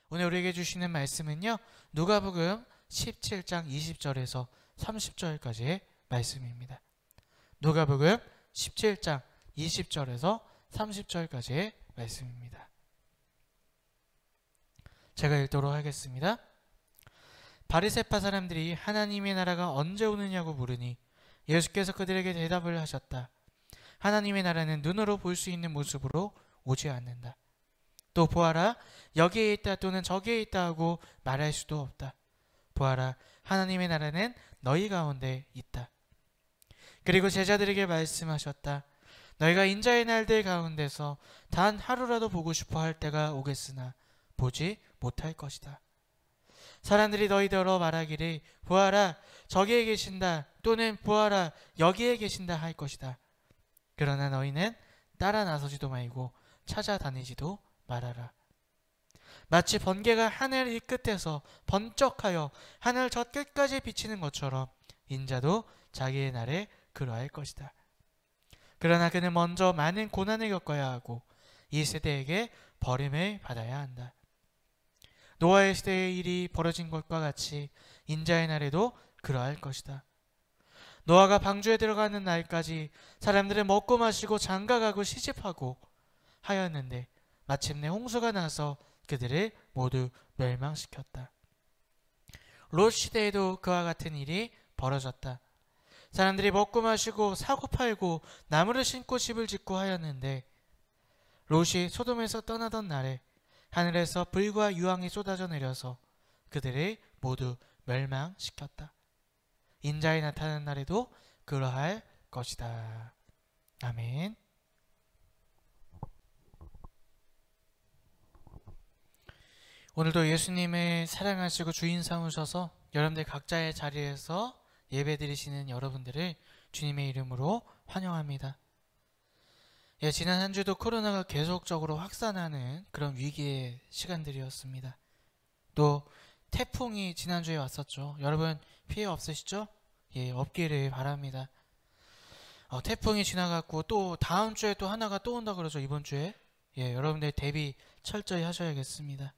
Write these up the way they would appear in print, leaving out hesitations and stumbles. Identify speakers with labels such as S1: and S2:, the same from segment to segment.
S1: 오늘 우리에게 주시는 말씀은요, 누가복음 17장 20절에서 30절까지의 말씀입니다. 누가복음 17장 20절에서 30절까지의 말씀입니다. 제가 읽도록 하겠습니다. 바리새파 사람들이 하나님의 나라가 언제 오느냐고 물으니 예수께서 그들에게 대답을 하셨다. 하나님의 나라는 눈으로 볼 수 있는 모습으로 오지 않는다. 또 보아라, 여기에 있다 또는 저기에 있다 하고 말할 수도 없다. 보아라, 하나님의 나라는 너희 가운데 있다. 그리고 제자들에게 말씀하셨다. 너희가 인자의 날들 가운데서 단 하루라도 보고 싶어 할 때가 오겠으나 보지 못할 것이다. 사람들이 너희더러 말하기를 보아라, 저기에 계신다 또는 보아라, 여기에 계신다 할 것이다. 그러나 너희는 따라 나서지도 말고 찾아다니지도 말아라. 마치 번개가 하늘 이 끝에서 번쩍하여 하늘 저 끝까지 비치는 것처럼 인자도 자기의 날에 그러할 것이다. 그러나 그는 먼저 많은 고난을 겪어야 하고 이 세대에게 버림을 받아야 한다. 노아의 시대의 일이 벌어진 것과 같이 인자의 날에도 그러할 것이다. 노아가 방주에 들어가는 날까지 사람들은 먹고 마시고 장가가고 시집하고 하였는데 마침내 홍수가 나서 그들을 모두 멸망시켰다. 롯 시대에도 그와 같은 일이 벌어졌다. 사람들이 먹고 마시고 사고 팔고 나무를 심고 집을 짓고 하였는데 롯이 소돔에서 떠나던 날에 하늘에서 불과 유황이 쏟아져 내려서 그들을 모두 멸망시켰다. 인자에 나타나는 날에도 그러할 것이다. 아멘. 오늘도 예수님을 사랑하시고 주인 삼으셔서 여러분들 각자의 자리에서 예배드리시는 여러분들을 주님의 이름으로 환영합니다. 지난 한 주도 코로나가 계속적으로 확산하는 그런 위기의 시간들이었습니다. 또 태풍이 지난주에 왔었죠. 여러분 피해 없으시죠? 없기를 바랍니다. 태풍이 지나갔고 또 다음 주에 또 하나가 또 온다 그러죠. 이번 주에. 여러분들 대비 철저히 하셔야겠습니다.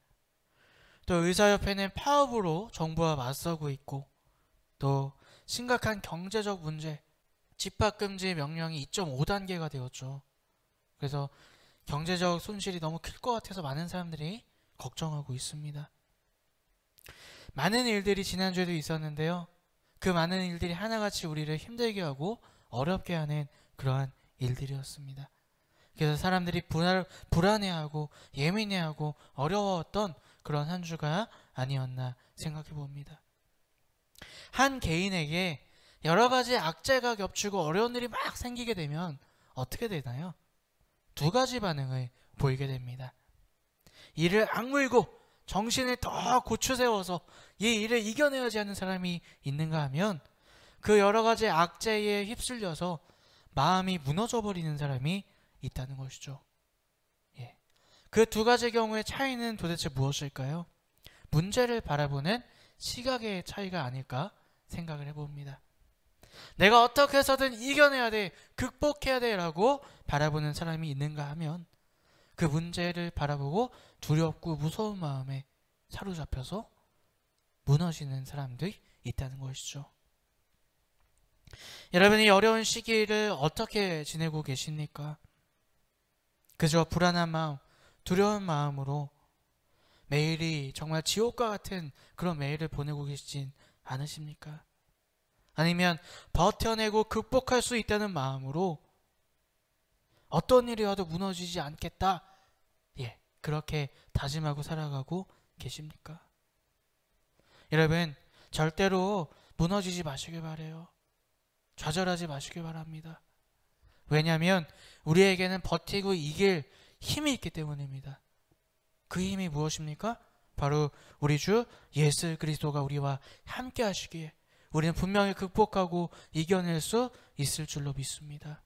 S1: 또 의사협회는 파업으로 정부와 맞서고 있고 또 심각한 경제적 문제, 집합금지 명령이 2.5단계가 되었죠. 그래서 경제적 손실이 너무 클 것 같아서 많은 사람들이 걱정하고 있습니다. 많은 일들이 지난주에도 있었는데요. 그 많은 일들이 하나같이 우리를 힘들게 하고 어렵게 하는 그러한 일들이었습니다. 그래서 사람들이 불안해하고 예민해하고 어려웠던 그런 한 주가 아니었나 생각해 봅니다. 한 개인에게 여러 가지 악재가 겹치고 어려운 일이 막 생기게 되면 어떻게 되나요? 두 가지 반응을 보이게 됩니다. 이를 악물고 정신을 더 고추세워서 이 일을 이겨내야지 하는 사람이 있는가 하면 그 여러 가지 악재에 휩쓸려서 마음이 무너져버리는 사람이 있다는 것이죠. 그 두 가지 경우의 차이는 도대체 무엇일까요? 문제를 바라보는 시각의 차이가 아닐까 생각을 해봅니다. 내가 어떻게 해서든 이겨내야 돼, 극복해야 돼 라고 바라보는 사람이 있는가 하면 그 문제를 바라보고 두렵고 무서운 마음에 사로잡혀서 무너지는 사람들이 있다는 것이죠. 여러분이 어려운 시기를 어떻게 지내고 계십니까? 그저 불안한 마음, 두려운 마음으로 매일이 정말 지옥과 같은 그런 매일을 보내고 계시진 않으십니까? 아니면 버텨내고 극복할 수 있다는 마음으로 어떤 일이 와도 무너지지 않겠다, 그렇게 다짐하고 살아가고 계십니까? 여러분 절대로 무너지지 마시길 바라요. 좌절하지 마시길 바랍니다. 왜냐하면 우리에게는 버티고 이길 힘이 있기 때문입니다. 그 힘이 무엇입니까? 바로 우리 주 예수 그리스도가 우리와 함께 하시기에 우리는 분명히 극복하고 이겨낼 수 있을 줄로 믿습니다.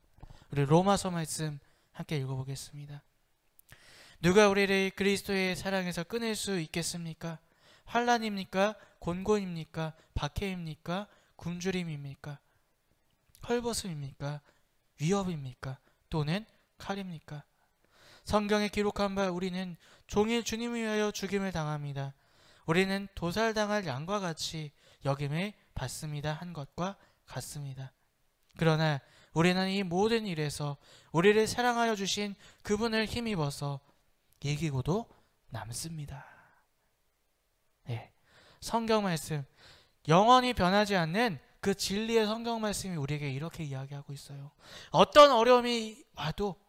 S1: 우리 로마서 말씀 함께 읽어보겠습니다. 누가 우리를 그리스도의 사랑에서 끊을 수 있겠습니까? 환난입니까? 곤곤입니까? 박해입니까? 굶주림입니까? 헐벗음입니까? 위협입니까? 또는 칼입니까? 성경에 기록한 바 우리는 종일 주님을 위하여 죽임을 당합니다. 우리는 도살당할 양과 같이 여김을 받습니다 한 것과 같습니다. 그러나 우리는 이 모든 일에서 우리를 사랑하여 주신 그분을 힘입어서 이기고도 남습니다. 예, 성경 말씀, 영원히 변하지 않는 그 진리의 성경 말씀이 우리에게 이렇게 이야기하고 있어요. 어떤 어려움이 와도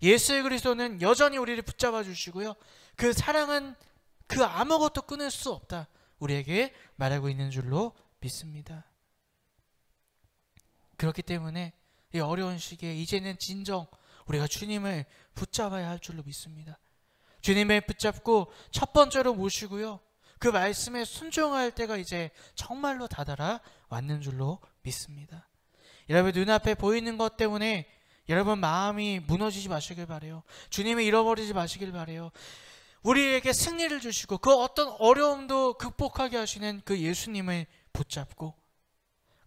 S1: 예수 그리스도는 여전히 우리를 붙잡아 주시고요, 그 사랑은 그 아무것도 끊을 수 없다, 우리에게 말하고 있는 줄로 믿습니다. 그렇기 때문에 이 어려운 시기에 이제는 진정 우리가 주님을 붙잡아야 할 줄로 믿습니다. 주님을 붙잡고 첫 번째로 모시고요, 그 말씀에 순종할 때가 이제 정말로 다다라 왔는 줄로 믿습니다. 여러분, 눈앞에 보이는 것 때문에 여러분 마음이 무너지지 마시길 바래요. 주님을 잃어버리지 마시길 바래요. 우리에게 승리를 주시고 그 어떤 어려움도 극복하게 하시는 그 예수님을 붙잡고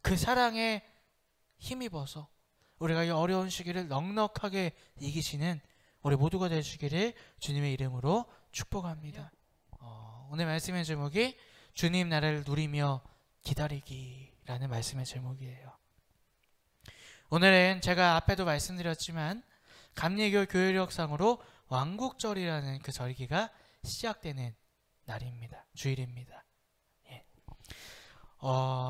S1: 그 사랑에 힘입어서 우리가 이 어려운 시기를 넉넉하게 이기시는 우리 모두가 되시기를 주님의 이름으로 축복합니다. 오늘 말씀의 제목이 주님 나라를 누리며 기다리기라는 말씀의 제목이에요. 오늘은 제가 앞에도 말씀드렸지만 감리교 교회력상으로 왕국절이라는 그 절기가 시작되는 날입니다. 주일입니다. 예.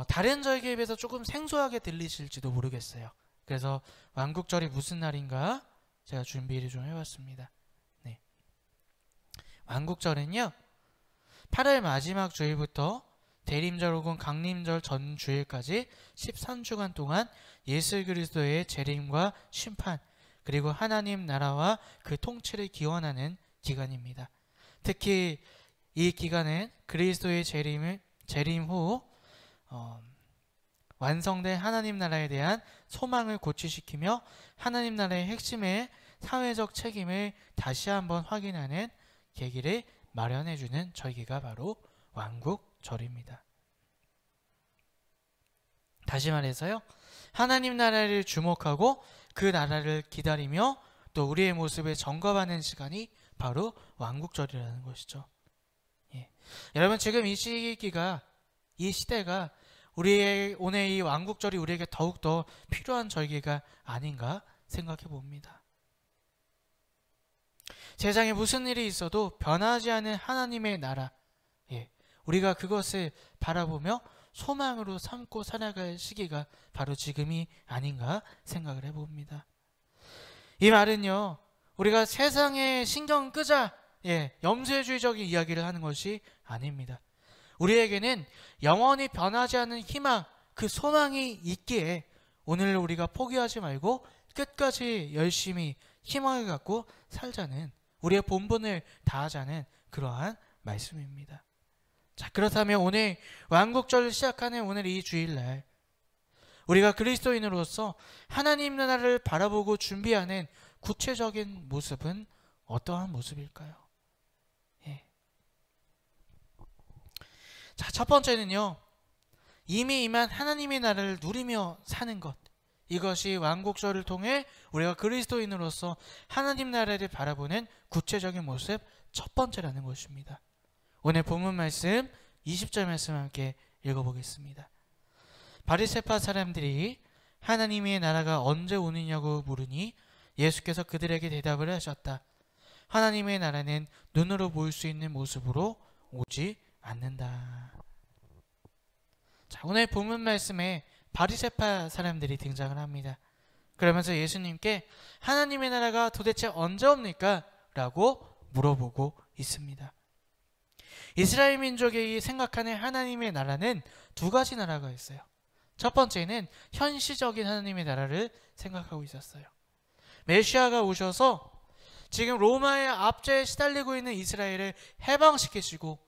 S1: 다른 절기에 비해서 조금 생소하게 들리실지도 모르겠어요. 그래서 왕국절이 무슨 날인가 제가 준비를 좀 해봤습니다. 네. 왕국절은요, 8월 마지막 주일부터 대림절 혹은 강림절 전 주일까지 13주간 동안 예수 그리스도의 재림과 심판, 그리고 하나님 나라와 그 통치를 기원하는 기간입니다. 특히 이 기간은 그리스도의 재림 후 완성된 하나님 나라에 대한 소망을 고취시키며 하나님 나라의 핵심의 사회적 책임을 다시 한번 확인하는 계기를 마련해주는 절기가 바로 왕국절입니다. 다시 말해서요, 하나님 나라를 주목하고 그 나라를 기다리며 또 우리의 모습을 점검하는 시간이 바로 왕국절이라는 것이죠. 예. 여러분, 지금 이 시기가, 이 시대가 우리의 오늘 이 왕국절이 우리에게 더욱더 필요한 절기가 아닌가 생각해 봅니다. 세상에 무슨 일이 있어도 변하지 않은 하나님의 나라, 우리가 그것을 바라보며 소망으로 삼고 살아갈 시기가 바로 지금이 아닌가 생각을 해봅니다. 이 말은요, 우리가 세상에 신경 끄자, 염세주의적인 이야기를 하는 것이 아닙니다. 우리에게는 영원히 변하지 않는 희망, 그 소망이 있기에 오늘 우리가 포기하지 말고 끝까지 열심히 희망을 갖고 살자는, 우리의 본분을 다하자는 그러한 말씀입니다. 자, 그렇다면 오늘 왕국절을 시작하는 오늘 이 주일날, 우리가 그리스도인으로서 하나님 나라를 바라보고 준비하는 구체적인 모습은 어떠한 모습일까요? 자, 첫 번째는요, 이미 임한 하나님의 나라를 누리며 사는 것, 이것이 왕국절을 통해 우리가 그리스도인으로서 하나님 나라를 바라보는 구체적인 모습 첫 번째라는 것입니다. 오늘 본문 말씀 20절 말씀 함께 읽어보겠습니다. 바리새파 사람들이 하나님의 나라가 언제 오느냐고 물으니 예수께서 그들에게 대답을 하셨다. 하나님의 나라는 눈으로 보일 수 있는 모습으로 오지 않는다. 자, 오늘 본문 말씀에 바리새파 사람들이 등장을 합니다. 그러면서 예수님께 하나님의 나라가 도대체 언제 옵니까? 라고 물어보고 있습니다. 이스라엘 민족이 생각하는 하나님의 나라는 두 가지 나라가 있어요. 첫 번째는 현시적인 하나님의 나라를 생각하고 있었어요. 메시아가 오셔서 지금 로마의 압제에 시달리고 있는 이스라엘을 해방시키시고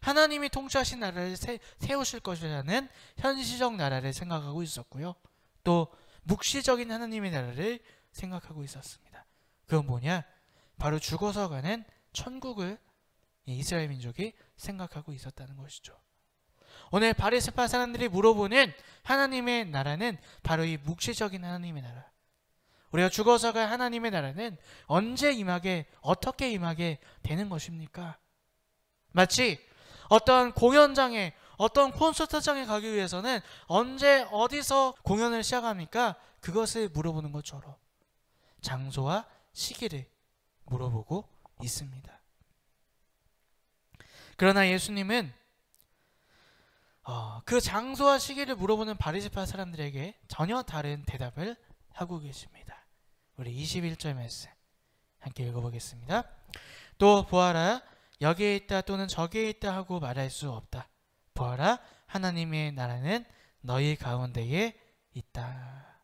S1: 하나님이 통치하신 나라를 세우실 것이라는 현시적 나라를 생각하고 있었고요. 또 묵시적인 하나님의 나라를 생각하고 있었습니다. 그건 뭐냐? 바로 죽어서 가는 천국을 이스라엘 민족이 생각하고 있었다는 것이죠. 오늘 바리새파 사람들이 물어보는 하나님의 나라는 바로 이 묵시적인 하나님의 나라. 우리가 죽어서 갈 하나님의 나라는 언제 임하게, 어떻게 임하게 되는 것입니까? 마치 어떤 공연장에, 어떤 콘서트장에 가기 위해서는 언제 어디서 공연을 시작합니까? 그것을 물어보는 것처럼 장소와 시기를 물어보고 있습니다. 그러나 예수님은 그 장소와 시기를 물어보는 바리새파 사람들에게 전혀 다른 대답을 하고 계십니다. 우리 21절 말씀 함께 읽어보겠습니다. 또 보아라, 여기에 있다 또는 저기에 있다 하고 말할 수 없다. 보아라, 하나님의 나라는 너희 가운데에 있다.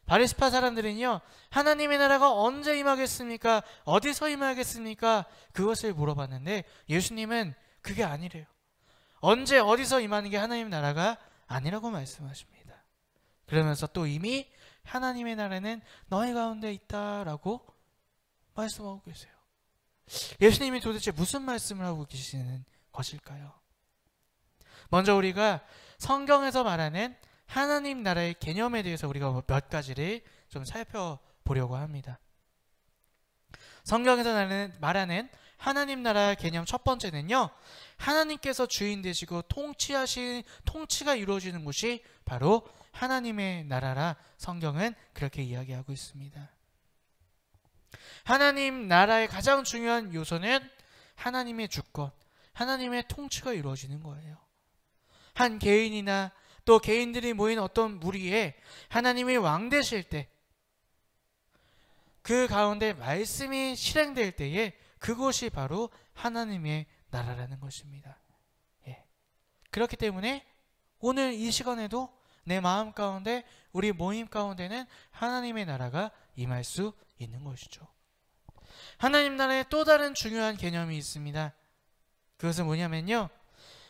S1: 바리새파 사람들은요, 하나님의 나라가 언제 임하겠습니까? 어디서 임하겠습니까? 그것을 물어봤는데 예수님은 그게 아니래요. 언제 어디서 임하는 게 하나님의 나라가 아니라고 말씀하십니다. 그러면서 또 이미 하나님의 나라는 너희 가운데 있다라고 말씀하고 계세요. 예수님이 도대체 무슨 말씀을 하고 계시는 것일까요? 먼저 우리가 성경에서 말하는 하나님 나라의 개념에 대해서 우리가 몇 가지를 좀 살펴보려고 합니다. 성경에서 말하는 하나님 나라의 개념 첫 번째는요, 하나님께서 주인 되시고 통치가 이루어지는 곳이 바로 하나님의 나라라 성경은 그렇게 이야기하고 있습니다. 하나님 나라의 가장 중요한 요소는 하나님의 주권, 하나님의 통치가 이루어지는 거예요. 한 개인이나 또 개인들이 모인 어떤 무리에 하나님이 왕 되실 때, 그 가운데 말씀이 실행될 때에 그곳이 바로 하나님의 나라라는 것입니다. 그렇기 때문에 오늘 이 시간에도 내 마음 가운데, 우리 모임 가운데는 하나님의 나라가 임할 수 있는 것이죠. 하나님 나라의 또 다른 중요한 개념이 있습니다. 그것은 뭐냐면요,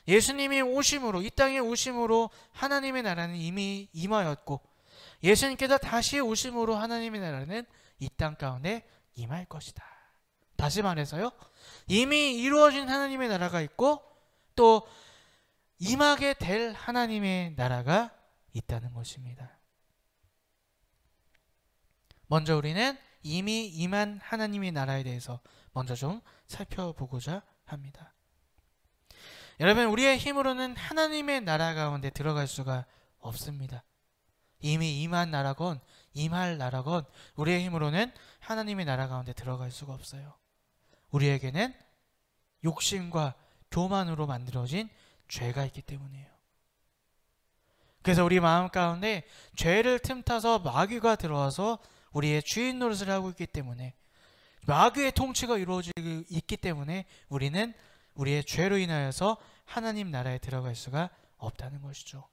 S1: 예수님이 오심으로, 이 땅에 오심으로 하나님의 나라는 이미 임하였고, 예수님께서 다시 오심으로 하나님의 나라는 이 땅 가운데 임할 것이다. 다시 말해서요, 이미 이루어진 하나님의 나라가 있고 또 임하게 될 하나님의 나라가 있다는 것입니다. 먼저 우리는 이미 임한 하나님의 나라에 대해서 먼저 좀 살펴보고자 합니다. 여러분, 우리의 힘으로는 하나님의 나라 가운데 들어갈 수가 없습니다. 이미 임한 나라건 임할 나라건 우리의 힘으로는 하나님의 나라 가운데 들어갈 수가 없어요. 우리에게는 욕심과 교만으로 만들어진 죄가 있기 때문이에요. 그래서 우리 마음 가운데 죄를 틈타서 마귀가 들어와서 우리의 주인 노릇을 하고 있기 때문에, 마귀의 통치가 이루어지고 있기 때문에 우리는 우리의 죄로 인하여서 하나님 나라에 들어갈 수가 없다는 것이죠.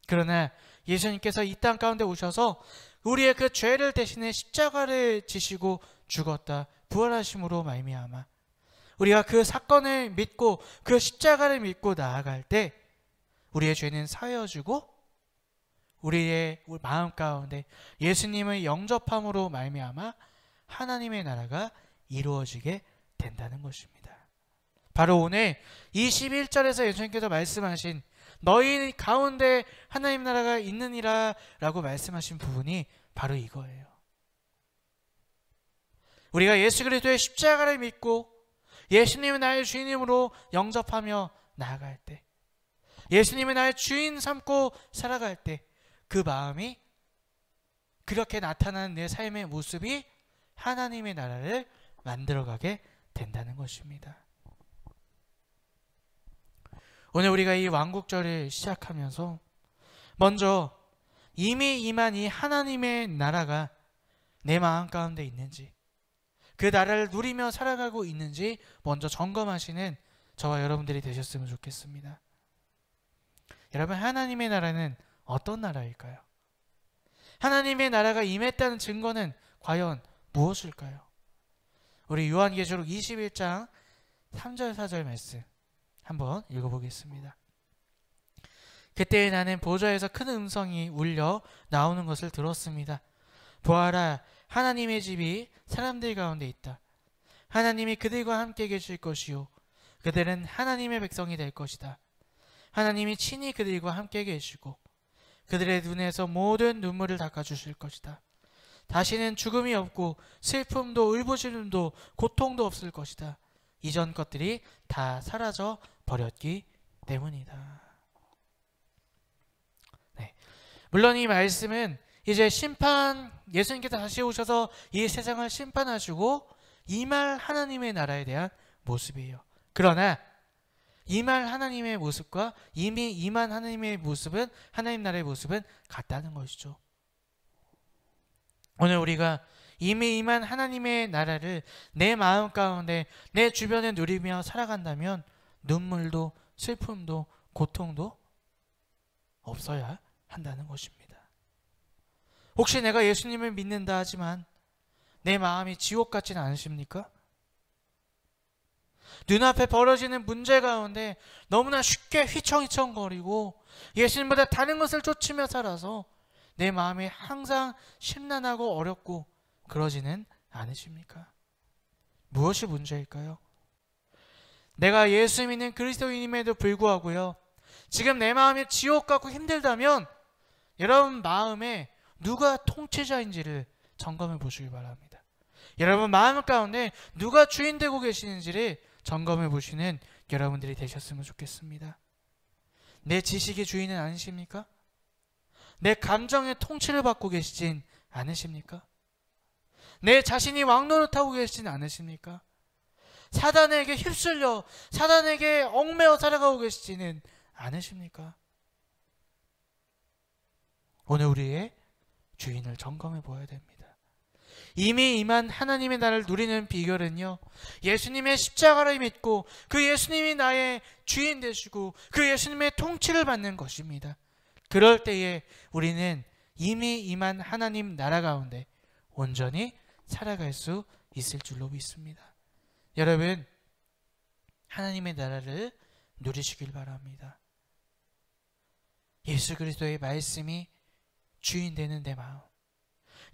S1: 그러나 예수님께서 이 땅 가운데 오셔서 우리의 그 죄를 대신해 십자가를 지시고 죽었다, 부활하심으로 말미암아 우리가 그 사건을 믿고 그 십자가를 믿고 나아갈 때 우리의 죄는 사여지고 우리의 마음 가운데 예수님을 영접함으로 말미암아 하나님의 나라가 이루어지게 된다는 것입니다. 바로 오늘 21절에서 예수님께서 말씀하신 너희 가운데 하나님 나라가 있느니라 라고 말씀하신 부분이 바로 이거예요. 우리가 예수 그리스도의 십자가를 믿고 예수님을 나의 주인님으로 영접하며 나아갈 때, 예수님을 나의 주인 삼고 살아갈 때 그 마음이, 그렇게 나타나는 내 삶의 모습이 하나님의 나라를 만들어가게 된다는 것입니다. 오늘 우리가 이 왕국절을 시작하면서 먼저 이미 임한 이 하나님의 나라가 내 마음 가운데 있는지, 그 나라를 누리며 살아가고 있는지 먼저 점검하시는 저와 여러분들이 되셨으면 좋겠습니다. 여러분, 하나님의 나라는 어떤 나라일까요? 하나님의 나라가 임했다는 증거는 과연 무엇일까요? 우리 요한계시록 21장 3절 4절 말씀 한번 읽어보겠습니다. 그때 나는 보좌에서 큰 음성이 울려 나오는 것을 들었습니다. 보아라, 하나님의 집이 사람들 가운데 있다. 하나님이 그들과 함께 계실 것이요, 그들은 하나님의 백성이 될 것이다. 하나님이 친히 그들과 함께 계시고 그들의 눈에서 모든 눈물을 닦아주실 것이다. 다시는 죽음이 없고 슬픔도 울부짖음도 고통도 없을 것이다. 이전 것들이 다 사라져 버렸기 때문이다. 네. 물론 이 말씀은 이제 예수님께서 다시 오셔서 이 세상을 심판하시고 임할 하나님의 나라에 대한 모습이에요. 그러나 임할 하나님의 모습과 이미 임한 하나님의 모습은, 하나님 나라의 모습은 같다는 것이죠. 오늘 우리가 이미 임한 하나님의 나라를 내 마음 가운데 내 주변에 누리며 살아간다면 눈물도 슬픔도 고통도 없어야 한다는 것입니다. 혹시 내가 예수님을 믿는다 하지만 내 마음이 지옥 같지는 않으십니까? 눈앞에 벌어지는 문제 가운데 너무나 쉽게 휘청휘청거리고 예수님보다 다른 것을 쫓으며 살아서 내 마음이 항상 심란하고 어렵고 그러지는 않으십니까? 무엇이 문제일까요? 내가 예수 믿는 그리스도인임에도 불구하고요, 지금 내 마음이 지옥 같고 힘들다면 여러분 마음에 누가 통치자인지를 점검해 보시기 바랍니다. 여러분 마음 가운데 누가 주인 되고 계시는지를 점검해 보시는 여러분들이 되셨으면 좋겠습니다. 내 지식의 주인은 아니십니까? 내 감정의 통치를 받고 계시진 않으십니까? 내 자신이 왕노릇하고 계시진 않으십니까? 사단에게 휩쓸려 사단에게 얽매여 살아가고 계시지는 않으십니까? 오늘 우리의 주인을 점검해 보아야 됩니다. 이미 임한 하나님의 나라를 누리는 비결은요, 예수님의 십자가를 믿고 그 예수님이 나의 주인 되시고 그 예수님의 통치를 받는 것입니다. 그럴 때에 우리는 이미 임한 하나님 나라 가운데 온전히 살아갈 수 있을 줄로 믿습니다. 여러분, 하나님의 나라를 누리시길 바랍니다. 예수 그리스도의 말씀이 주인 되는 내 마음,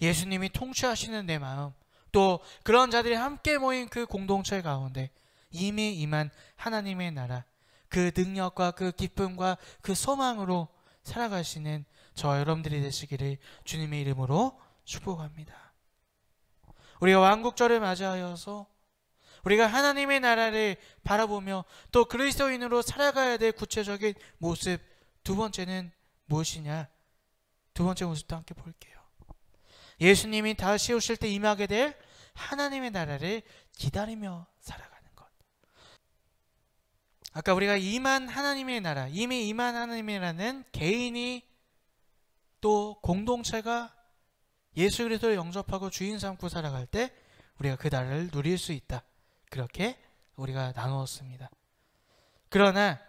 S1: 예수님이 통치하시는 내 마음, 또 그런 자들이 함께 모인 그 공동체 가운데 이미 임한 하나님의 나라, 그 능력과 그 기쁨과 그 소망으로 살아가시는 저와 여러분들이 되시기를 주님의 이름으로 축복합니다. 우리가 왕국절을 맞이하여서 우리가 하나님의 나라를 바라보며 또 그리스도인으로 살아가야 될 구체적인 모습, 두 번째는 무엇이냐? 두 번째 모습도 함께 볼게요. 예수님이 다시 오실 때 임하게 될 하나님의 나라를 기다리며 살아가는 것. 아까 우리가 임한 하나님의 나라, 이미 임한 하나님의 나라는 개인이 또 공동체가 예수 그리스도를 영접하고 주인 삼고 살아갈 때 우리가 그 나라를 누릴 수 있다. 그렇게 우리가 나누었습니다. 그러나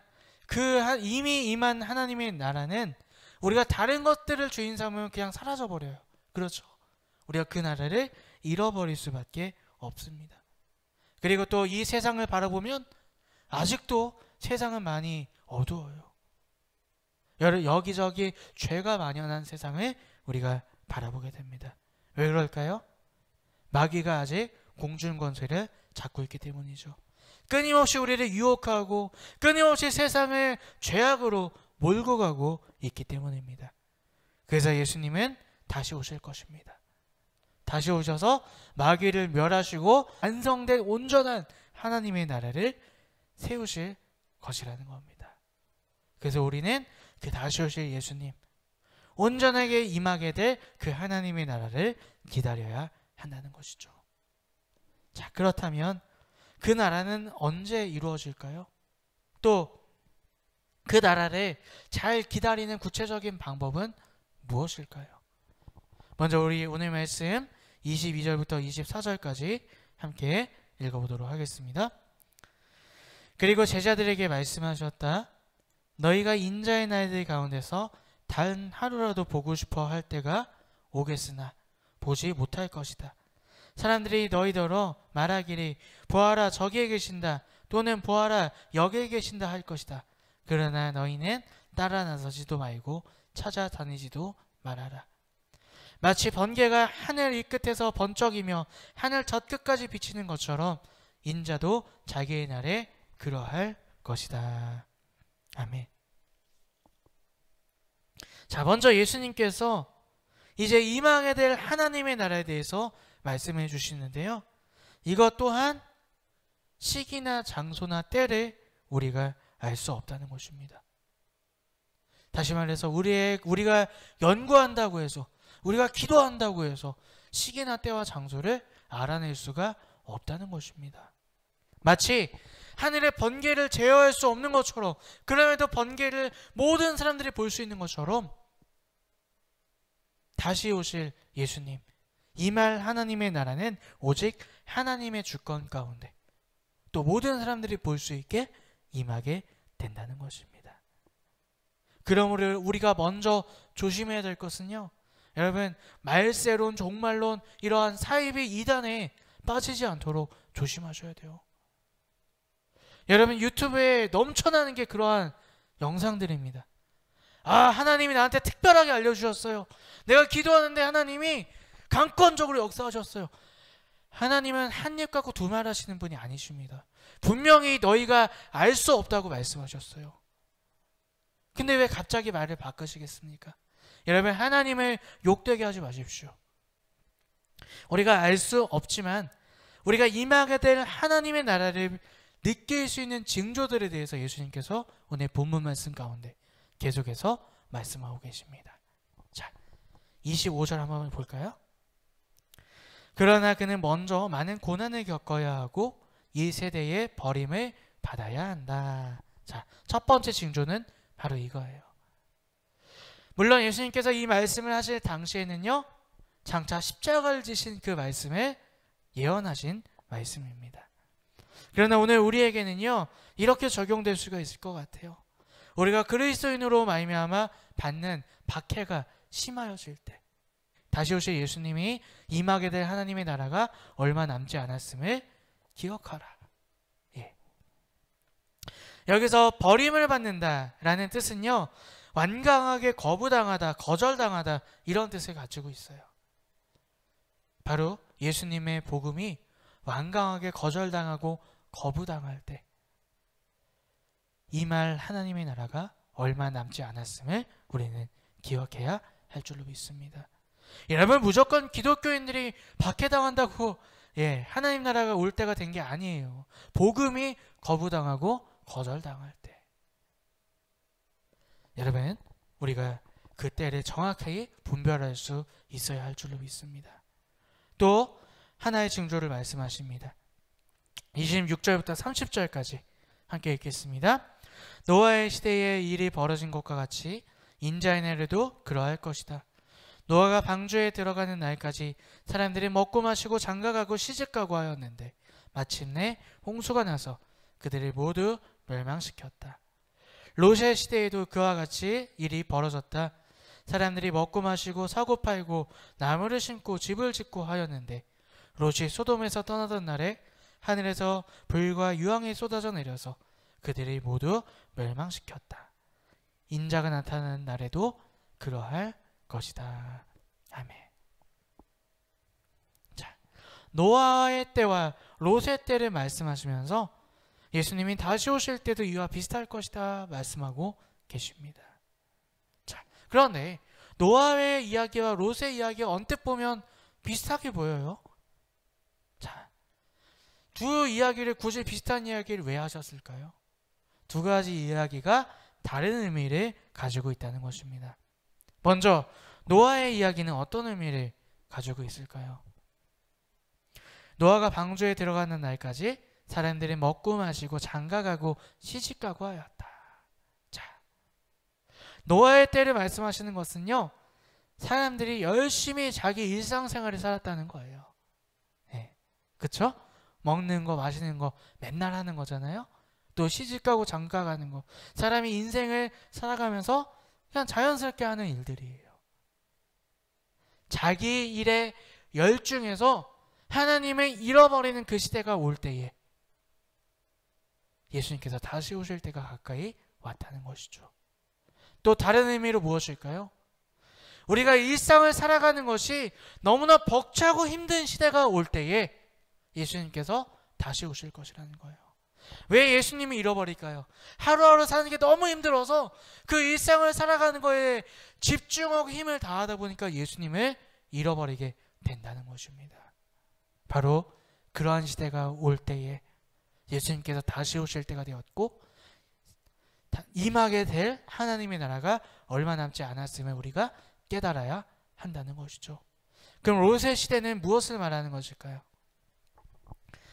S1: 그 이미 임한 하나님의 나라는 우리가 다른 것들을 주인 삼으면 그냥 사라져 버려요. 그렇죠. 우리가 그 나라를 잃어버릴 수밖에 없습니다. 그리고 또 이 세상을 바라보면 아직도 세상은 많이 어두워요. 여기저기 죄가 만연한 세상을 우리가 바라보게 됩니다. 왜 그럴까요? 마귀가 아직 공중 권세를 잡고 있기 때문이죠. 끊임없이 우리를 유혹하고 끊임없이 세상을 죄악으로 몰고 가고 있기 때문입니다. 그래서 예수님은 다시 오실 것입니다. 다시 오셔서 마귀를 멸하시고 완성된 온전한 하나님의 나라를 세우실 것이라는 겁니다. 그래서 우리는 그 다시 오실 예수님, 온전하게 임하게 될 그 하나님의 나라를 기다려야 한다는 것이죠. 자, 그렇다면 그 나라는 언제 이루어질까요? 또 그 나라를 잘 기다리는 구체적인 방법은 무엇일까요? 먼저 우리 오늘 말씀 22절부터 24절까지 함께 읽어보도록 하겠습니다. 그리고 제자들에게 말씀하셨다. 너희가 인자의 날들 가운데서 단 하루라도 보고 싶어 할 때가 오겠으나 보지 못할 것이다. 사람들이 너희더러 말하기를 보아라 저기에 계신다 또는 보아라 여기에 계신다 할 것이다. 그러나 너희는 따라 나서지도 말고 찾아다니지도 말아라. 마치 번개가 하늘 이 끝에서 번쩍이며 하늘 저 끝까지 비치는 것처럼 인자도 자기의 날에 그러할 것이다. 아멘. 자, 먼저 예수님께서 이제 임하게 될 하나님의 나라에 대해서 말씀해 주시는데요. 이것 또한 시기나 장소나 때를 우리가 알 수 없다는 것입니다. 다시 말해서 우리가 연구한다고 해서, 우리가 기도한다고 해서 시기나 때와 장소를 알아낼 수가 없다는 것입니다. 마치 하늘의 번개를 제어할 수 없는 것처럼, 그럼에도 번개를 모든 사람들이 볼 수 있는 것처럼 다시 오실 예수님, 임할 하나님의 나라는 오직 하나님의 주권 가운데 또 모든 사람들이 볼 수 있게 임하게 된다는 것입니다. 그러므로 우리가 먼저 조심해야 될 것은요, 여러분, 말세론, 종말론, 이러한 사이비 이단에 빠지지 않도록 조심하셔야 돼요. 여러분, 유튜브에 넘쳐나는 게 그러한 영상들입니다. 아, 하나님이 나한테 특별하게 알려주셨어요. 내가 기도하는데 하나님이 강권적으로 역사하셨어요. 하나님은 한 입 갖고 두 말 하시는 분이 아니십니다. 분명히 너희가 알 수 없다고 말씀하셨어요. 근데 왜 갑자기 말을 바꾸시겠습니까? 여러분, 하나님을 욕되게 하지 마십시오. 우리가 알 수 없지만 우리가 임하게 될 하나님의 나라를 느낄 수 있는 징조들에 대해서 예수님께서 오늘 본문 말씀 가운데 계속해서 말씀하고 계십니다. 자, 25절 한번 볼까요? 그러나 그는 먼저 많은 고난을 겪어야 하고 이 세대의 버림을 받아야 한다. 자, 첫 번째 징조는 바로 이거예요. 물론 예수님께서 이 말씀을 하실 당시에는요, 장차 십자가를 지신 그 말씀을 예언하신 말씀입니다. 그러나 오늘 우리에게는요, 이렇게 적용될 수가 있을 것 같아요. 우리가 그리스도인으로 말미암아 받는 박해가 심하여질 때, 다시 오실 예수님이 임하게 될 하나님의 나라가 얼마 남지 않았음을 기억하라. 예. 여기서 버림을 받는다라는 뜻은요, 완강하게 거부당하다, 거절당하다, 이런 뜻을 가지고 있어요. 바로 예수님의 복음이 완강하게 거절당하고 거부당할 때 임할 하나님의 나라가 얼마 남지 않았음을 우리는 기억해야 할 줄로 믿습니다. 여러분, 무조건 기독교인들이 박해당한다고 하나님 나라가 올 때가 된 게 아니에요. 복음이 거부당하고 거절당할 때, 여러분, 우리가 그 때를 정확하게 분별할 수 있어야 할 줄로 믿습니다. 또 하나의 징조를 말씀하십니다. 26절부터 30절까지 함께 읽겠습니다. 노아의 시대에 일이 벌어진 것과 같이 인자의 날에도 그러할 것이다. 노아가 방주에 들어가는 날까지 사람들이 먹고 마시고 장가가고 시집가고 하였는데 마침내 홍수가 나서 그들을 모두 멸망시켰다. 롯의 시대에도 그와 같이 일이 벌어졌다. 사람들이 먹고 마시고 사고 팔고 나무를 심고 집을 짓고 하였는데 롯이 소돔에서 떠나던 날에 하늘에서 불과 유황이 쏟아져 내려서 그들이 모두 멸망시켰다. 인자가 나타나는 날에도 그러할 것이다. 아멘. 자, 노아의 때와 롯의 때를 말씀하시면서 예수님이 다시 오실 때도 이와 비슷할 것이다 말씀하고 계십니다. 자, 그런데 노아의 이야기와 롯의 이야기가 언뜻 보면 비슷하게 보여요. 자, 두 이야기를 굳이 비슷한 이야기를 왜 하셨을까요? 두 가지 이야기가 다른 의미를 가지고 있다는 것입니다. 먼저 노아의 이야기는 어떤 의미를 가지고 있을까요? 노아가 방주에 들어가는 날까지 사람들이 먹고 마시고 장가가고 시집가고 하였다. 자, 노아의 때를 말씀하시는 것은요, 사람들이 열심히 자기 일상생활을 살았다는 거예요. 네, 그쵸? 먹는 거 마시는 거 맨날 하는 거잖아요. 또 시집가고 장가가는 거, 사람이 인생을 살아가면서 그냥 자연스럽게 하는 일들이에요. 자기 일에 열중해서 하나님을 잃어버리는 그 시대가 올 때에 예수님께서 다시 오실 때가 가까이 왔다는 것이죠. 또 다른 의미로 무엇일까요? 우리가 일상을 살아가는 것이 너무나 벅차고 힘든 시대가 올 때에 예수님께서 다시 오실 것이라는 거예요. 왜 예수님을 잃어버릴까요? 하루하루 사는 게 너무 힘들어서 그 일상을 살아가는 거에 집중하고 힘을 다하다 보니까 예수님을 잃어버리게 된다는 것입니다. 바로 그러한 시대가 올 때에 예수님께서 다시 오실 때가 되었고 임하게 될 하나님의 나라가 얼마 남지 않았음을 우리가 깨달아야 한다는 것이죠. 그럼 롯의 시대는 무엇을 말하는 것일까요?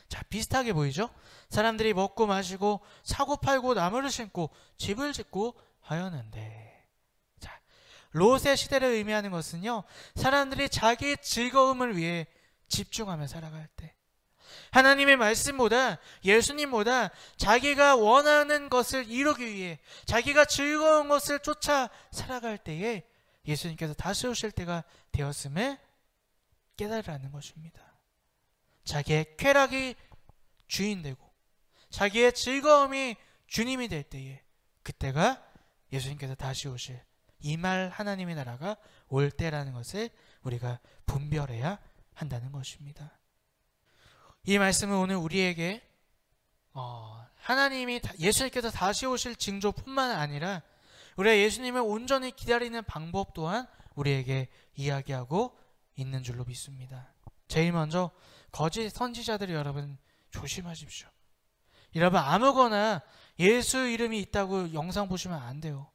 S1: 자, 비슷하게 보이죠? 사람들이 먹고 마시고 사고 팔고 나무를 심고 집을 짓고 하였는데, 자, 롯의 시대를 의미하는 것은요, 사람들이 자기의 즐거움을 위해 집중하며 살아갈 때, 하나님의 말씀보다 예수님보다 자기가 원하는 것을 이루기 위해 자기가 즐거운 것을 쫓아 살아갈 때에 예수님께서 다시 오실 때가 되었음을 깨달으라는 것입니다. 자기의 쾌락이 주인되고 자기의 즐거움이 주님이 될 때에, 그때가 예수님께서 다시 오실 임할 하나님의 나라가 올 때라는 것을 우리가 분별해야 한다는 것입니다. 이 말씀은 오늘 우리에게 하나님이 예수님께서 다시 오실 징조뿐만 아니라 우리가 예수님을 온전히 기다리는 방법 또한 우리에게 이야기하고 있는 줄로 믿습니다. 제일 먼저 거짓 선지자들이 여러분 조심하십시오. 여러분 아무거나 예수 이름이 있다고 영상 보시면 안 돼요.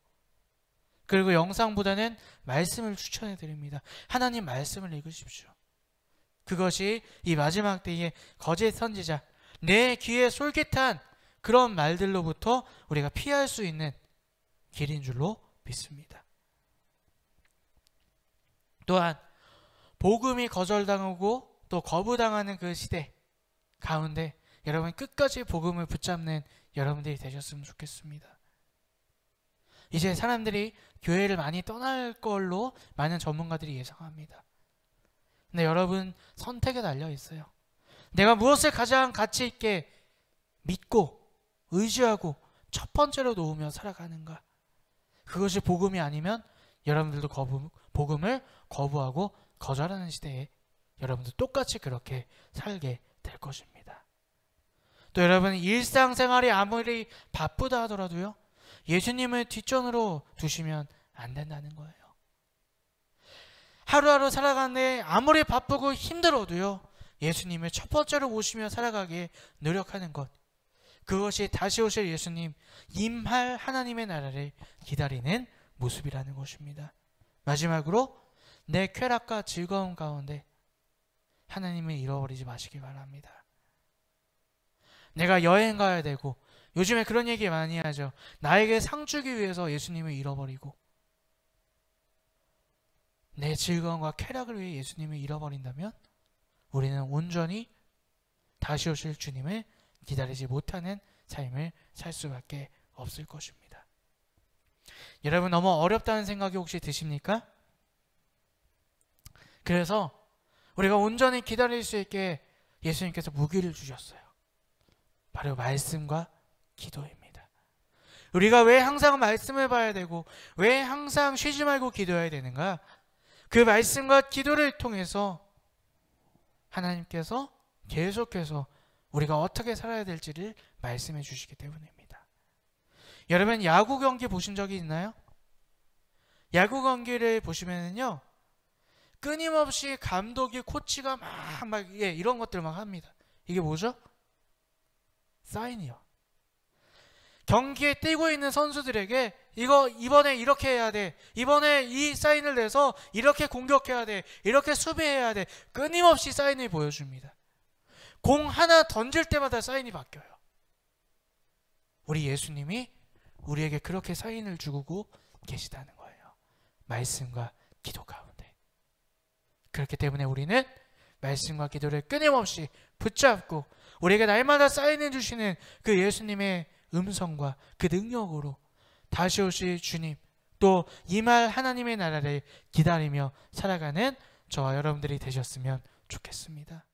S1: 그리고 영상보다는 말씀을 추천해 드립니다. 하나님 말씀을 읽으십시오. 그것이 이 마지막 때에 거짓 선지자, 내 귀에 솔깃한 그런 말들로부터 우리가 피할 수 있는 길인 줄로 믿습니다. 또한 복음이 거절당하고 또 거부당하는 그 시대 가운데 여러분 끝까지 복음을 붙잡는 여러분들이 되셨으면 좋겠습니다. 이제 사람들이 교회를 많이 떠날 걸로 많은 전문가들이 예상합니다. 근데 여러분 선택에 달려 있어요. 내가 무엇을 가장 가치 있게 믿고 의지하고 첫 번째로 놓으며 살아가는가? 그것이 복음이 아니면 여러분들도 복음을 거부하고 거절하는 시대에 여러분도 똑같이 그렇게 살게 될 것입니다. 또 여러분 일상생활이 아무리 바쁘다 하더라도요, 예수님을 뒷전으로 두시면 안 된다는 거예요. 하루하루 살아가는데 아무리 바쁘고 힘들어도요, 예수님을 첫 번째로 모시며 살아가기에 노력하는 것, 그것이 다시 오실 예수님, 임할 하나님의 나라를 기다리는 모습이라는 것입니다. 마지막으로 내 쾌락과 즐거움 가운데 하나님을 잃어버리지 마시기 바랍니다. 내가 여행 가야 되고, 요즘에 그런 얘기 많이 하죠. 나에게 상 주기 위해서 예수님을 잃어버리고, 내 즐거움과 쾌락을 위해 예수님을 잃어버린다면 우리는 온전히 다시 오실 주님을 기다리지 못하는 삶을 살 수밖에 없을 것입니다. 여러분 너무 어렵다는 생각이 혹시 드십니까? 그래서 우리가 온전히 기다릴 수 있게 예수님께서 무기를 주셨어요. 바로 말씀과 기도입니다. 우리가 왜 항상 말씀을 봐야 되고 왜 항상 쉬지 말고 기도해야 되는가? 그 말씀과 기도를 통해서 하나님께서 계속해서 우리가 어떻게 살아야 될지를 말씀해 주시기 때문입니다. 여러분 야구 경기 보신 적이 있나요? 야구 경기를 보시면은요, 끊임없이 감독이 코치가 이런 것들 막 합니다. 이게 뭐죠? 사인이요. 경기에 뛰고 있는 선수들에게 이거 이번에 이렇게 해야 돼, 이번에 이 사인을 내서 이렇게 공격해야 돼, 이렇게 수비해야 돼, 끊임없이 사인을 보여줍니다. 공 하나 던질 때마다 사인이 바뀌어요. 우리 예수님이 우리에게 그렇게 사인을 주고 계시다는 거예요. 말씀과 기도 가운데. 그렇기 때문에 우리는 말씀과 기도를 끊임없이 붙잡고 우리에게 날마다 사인해 주시는 그 예수님의 음성과 그 능력으로 다시 오실 주님, 또 임할 하나님의 나라를 기다리며 살아가는 저와 여러분들이 되셨으면 좋겠습니다.